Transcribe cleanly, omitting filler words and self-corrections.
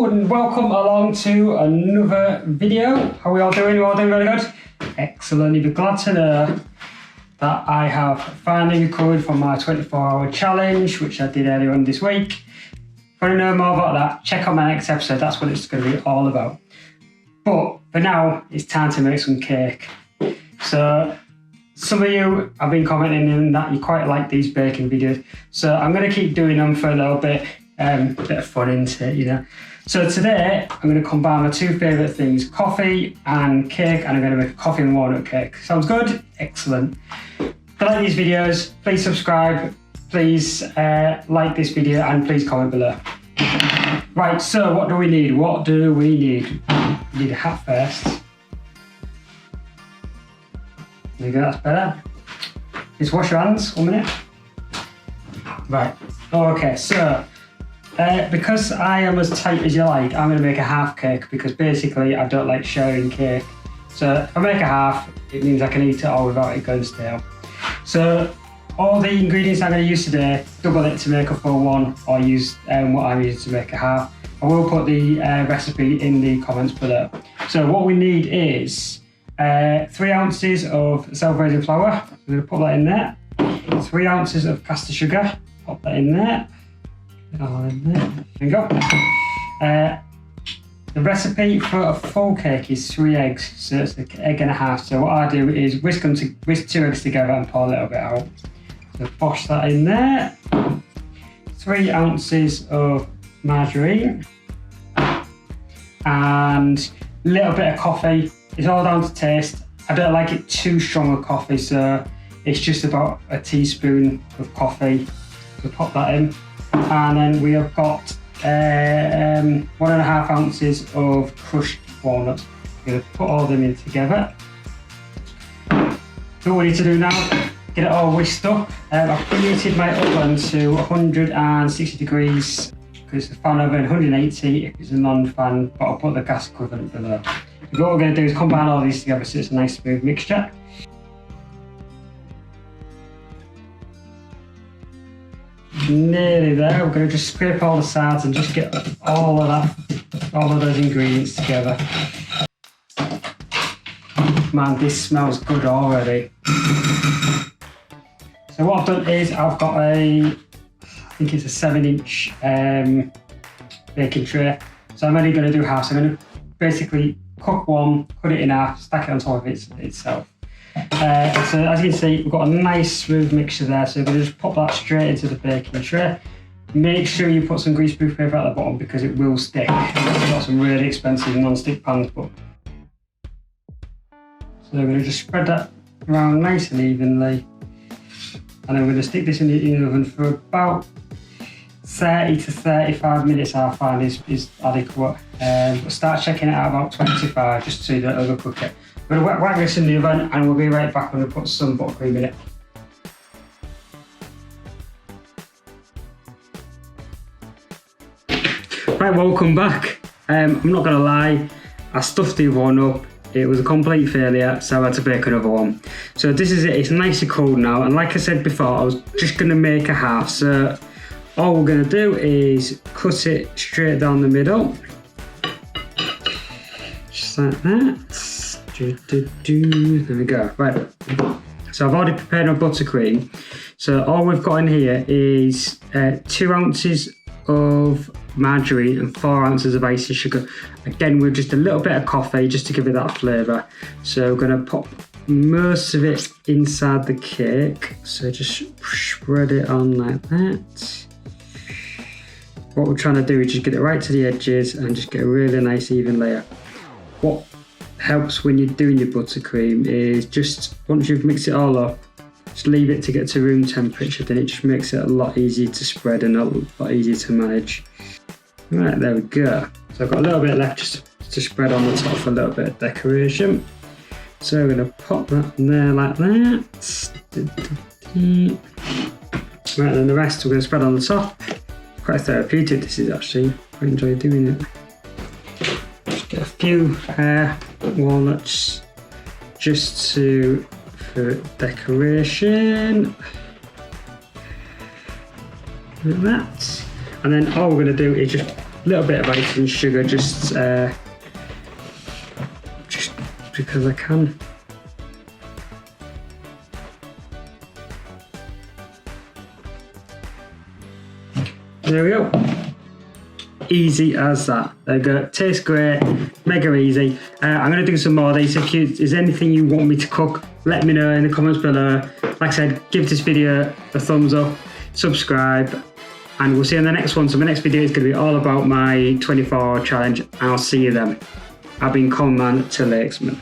Hello and welcome along to another video. How are we all doing? We all doing really good? Excellent. You'll be glad to know that I have finally recovered from my 24-hour challenge, which I did earlier on this week. If you want to know more about that, check out my next episode. That's what it's going to be all about. But for now, it's time to make some cake. So some of you have been commenting in that you quite like these baking videos. So I'm going to keep doing them for a little bit. Bit of fun into it, you know. So today I'm going to combine my two favourite things, coffee and cake, and I'm going to make a coffee and walnut cake. Sounds good? Excellent. If you like these videos, please subscribe, please like this video, and please comment below. Right, so what do we need? We need a hat first. There you go, that's better. Just wash your hands, 1 minute. Right, okay, so because I am as tight as you like, I'm going to make a half cake because basically I don't like sharing cake. So if I make a half, it means I can eat it all without it going stale. So all the ingredients I'm going to use today, double it to make a full one, or use what I'm using to make a half. I will put the recipe in the comments below. So what we need is 3 ounces of self-raising flour. I'm going to put that in there. 3 ounces of caster sugar. Pop that in there. All in there. There we go. The recipe for a full cake is 3 eggs, so it's an egg and a half. So what I do is whisk 2 eggs together and pour a little bit out. So wash that in there. 3 ounces of margarine and a little bit of coffee. It's all down to taste. I don't like it too strong of coffee, so it's just about a teaspoon of coffee. So pop that in. And then we have got 1.5 ounces of crushed walnuts. We're going to put all them in together. So what we need to do now, get it all whisked up. I've preheated my oven to 160 degrees because it's a fan oven, 180 if it's a non-fan, but I'll put the gas equivalent below. What we're going to do is combine all these together so it's a nice smooth mixture. Nearly there. We're going to just scrape all the sides and just get all of those ingredients together. Man, this smells good already. So what I've done is I've got I think it's a 7-inch baking tray. So I'm only going to do half. So I'm going to basically cook one, cut it in half, stack it on top of itself. So as you can see, we've got a nice smooth mixture there, so we're going to just pop that straight into the baking tray. Make sure you put some greaseproof paper at the bottom because it will stick. We've got some really expensive non-stick pans, so we're going to just spread that around nice and evenly, and then we're going to stick this in the oven for about 30 to 35 minutes. I find is adequate. But start checking it out about 25 just so you don't overcook it. We're going to whack this in the oven and we'll be right back when we put some buttercream in it. Right, welcome back. I'm not going to lie, I stuffed the one up. It was a complete failure, so I had to bake another one. So this is it, it's nice and cold now, and like I said before, I was just going to make a half. So all we're going to do is cut it straight down the middle. Just like that. There we go. Right, so I've already prepared my buttercream. So all we've got in here is 2 ounces of margarine and 4 ounces of icing sugar. Again, with just a little bit of coffee just to give it that flavour. So we're going to pop most of it inside the cake. So just spread it on like that. What we're trying to do is just get it right to the edges and just get a really nice even layer. What helps when you're doing your buttercream is just once you've mixed it all up, just leave it to get to room temperature, then it just makes it a lot easier to spread and a lot easier to manage. Right, there we go. So I've got a little bit left just to spread on the top for a little bit of decoration. So we're going to pop that in there like that. Right, then the rest we're going to spread on the top. Quite therapeutic this is actually, I enjoy doing it. Just get a few walnuts just for decoration. Like that. And then all we're going to do is just little bit of icing sugar, just because I can. There we go. Easy as that. There you go. Tastes great. Mega easy. I'm going to do some more of these. If there's anything you want me to cook, let me know in the comments below. Like I said, give this video a thumbs up, subscribe, and we'll see you in the next one. So my next video is going to be all about my 24-hour challenge. I'll see you then. I've been Coleman to Lakesman.